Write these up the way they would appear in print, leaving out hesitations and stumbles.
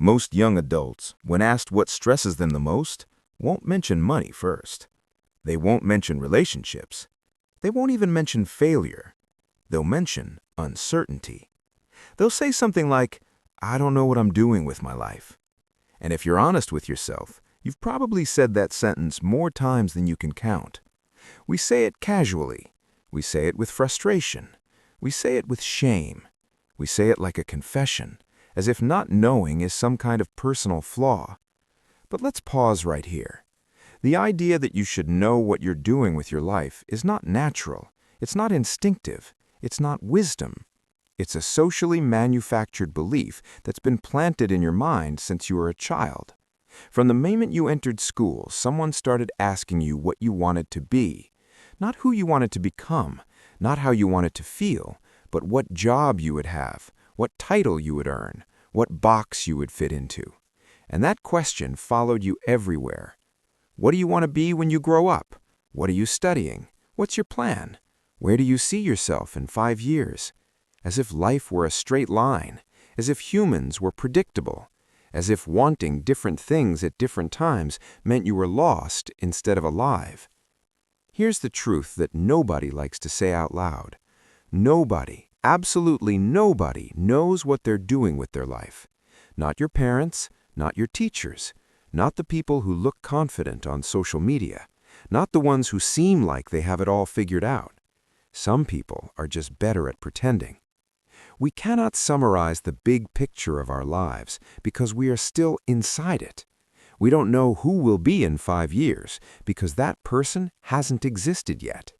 Most young adults, when asked what stresses them the most, won't mention money first. They won't mention relationships. They won't even mention failure. They'll mention uncertainty. They'll say something like, "I don't know what I'm doing with my life." And if you're honest with yourself, you've probably said that sentence more times than you can count. We say it casually. We say it with frustration. We say it with shame. We say it like a confession, as if not knowing is some kind of personal flaw. But let's pause right here. The idea that you should know what you're doing with your life is not natural. It's not instinctive. It's not wisdom. It's a socially manufactured belief that's been planted in your mind since you were a child. From the moment you entered school, someone started asking you what you wanted to be. Not who you wanted to become, not how you wanted to feel, but what job you would have, what title you would earn, what box you would fit into. And that question followed you everywhere. What do you want to be when you grow up? What are you studying? What's your plan? Where do you see yourself in 5 years? As if life were a straight line, as if humans were predictable, as if wanting different things at different times meant you were lost instead of alive. Here's the truth that nobody likes to say out loud. Nobody, absolutely nobody, knows what they're doing with their life. Not your parents, not your teachers, not the people who look confident on social media, not the ones who seem like they have it all figured out. Some people are just better at pretending. We cannot summarize the big picture of our lives because we are still inside it. We don't know who we'll be in 5 years because that person hasn't existed yet.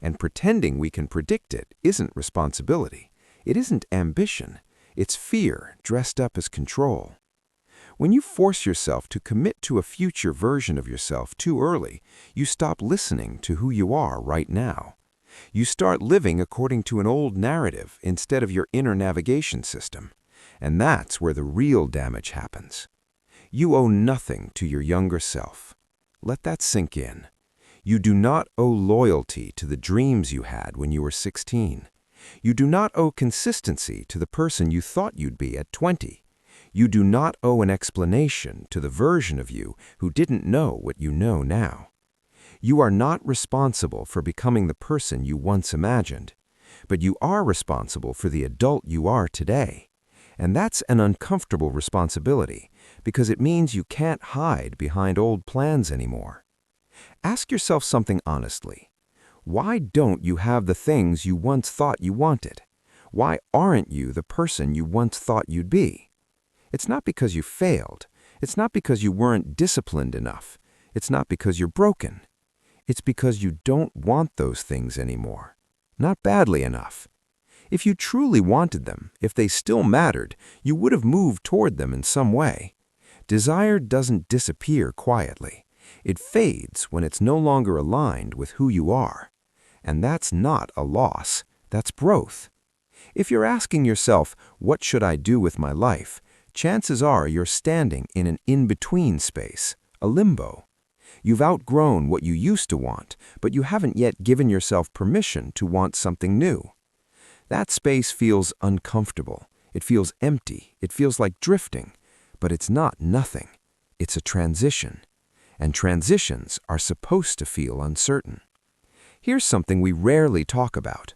And pretending we can predict it isn't responsibility. It isn't ambition. It's fear dressed up as control. When you force yourself to commit to a future version of yourself too early, you stop listening to who you are right now. You start living according to an old narrative instead of your inner navigation system. And that's where the real damage happens. You owe nothing to your younger self. Let that sink in. You do not owe loyalty to the dreams you had when you were 16. You do not owe consistency to the person you thought you'd be at 20. You do not owe an explanation to the version of you who didn't know what you know now. You are not responsible for becoming the person you once imagined, but you are responsible for the adult you are today. And that's an uncomfortable responsibility because it means you can't hide behind old plans anymore. Ask yourself something honestly. Why don't you have the things you once thought you wanted? Why aren't you the person you once thought you'd be? It's not because you failed. It's not because you weren't disciplined enough. It's not because you're broken. It's because you don't want those things anymore. Not badly enough. If you truly wanted them, if they still mattered, you would have moved toward them in some way. Desire doesn't disappear quietly. It fades when it's no longer aligned with who you are. And that's not a loss. That's growth. If you're asking yourself, what should I do with my life? Chances are you're standing in an in-between space, a limbo. You've outgrown what you used to want, but you haven't yet given yourself permission to want something new. That space feels uncomfortable. It feels empty. It feels like drifting. But it's not nothing. It's a transition. And transitions are supposed to feel uncertain. Here's something we rarely talk about.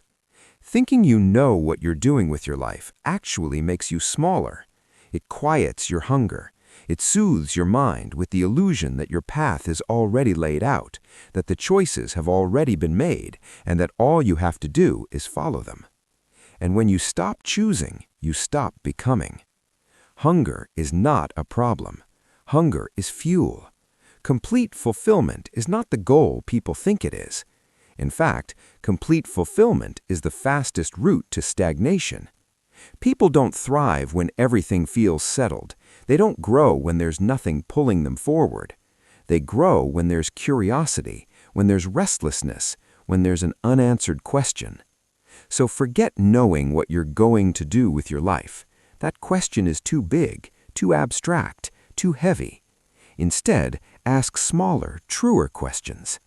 Thinking you know what you're doing with your life actually makes you smaller. It quiets your hunger. It soothes your mind with the illusion that your path is already laid out, that the choices have already been made, and that all you have to do is follow them. And when you stop choosing, you stop becoming. Hunger is not a problem. Hunger is fuel. Complete fulfillment is not the goal people think it is. In fact, complete fulfillment is the fastest route to stagnation. People don't thrive when everything feels settled. They don't grow when there's nothing pulling them forward. They grow when there's curiosity, when there's restlessness, when there's an unanswered question. So forget knowing what you're going to do with your life. That question is too big, too abstract, too heavy. Instead, ask smaller, truer questions.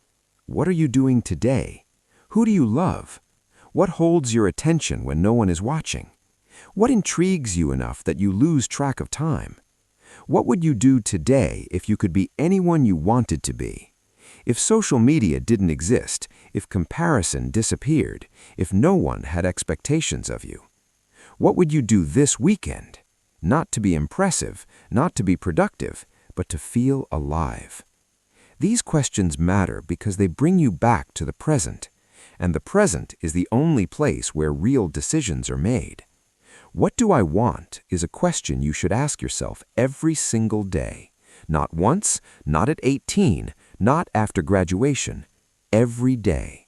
What are you doing today? Who do you love? What holds your attention when no one is watching? What intrigues you enough that you lose track of time? What would you do today if you could be anyone you wanted to be? If social media didn't exist, if comparison disappeared, if no one had expectations of you? What would you do this weekend? Not to be impressive, not to be productive, but to feel alive. These questions matter because they bring you back to the present, and the present is the only place where real decisions are made. What do I want is a question you should ask yourself every single day. Not once, not at 18, not after graduation. Every day.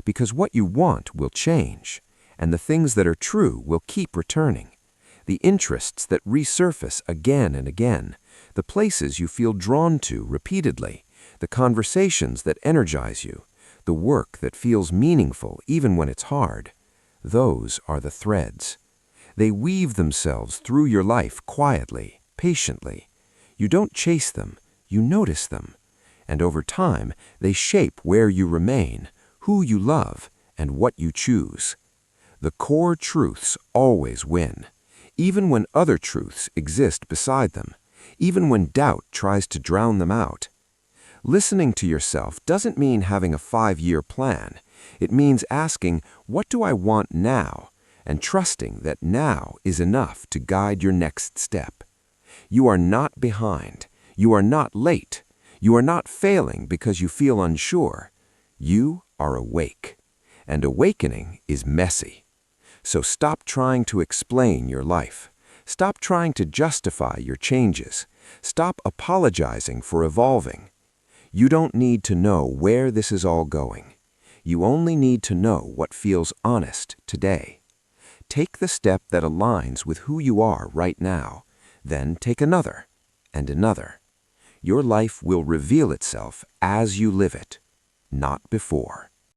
Because what you want will change, and the things that are true will keep returning. The interests that resurface again and again, the places you feel drawn to repeatedly, the conversations that energize you, the work that feels meaningful even when it's hard. Those are the threads. They weave themselves through your life quietly, patiently. You don't chase them, you notice them. And over time, they shape where you remain, who you love, and what you choose. The core truths always win, even when other truths exist beside them, even when doubt tries to drown them out. Listening to yourself doesn't mean having a 5-year plan. It means asking, what do I want now? And trusting that now is enough to guide your next step. You are not behind. You are not late. You are not failing because you feel unsure. You are awake. And awakening is messy. So stop trying to explain your life. Stop trying to justify your changes. Stop apologizing for evolving. You don't need to know where this is all going. You only need to know what feels honest today. Take the step that aligns with who you are right now, then take another and another. Your life will reveal itself as you live it, not before.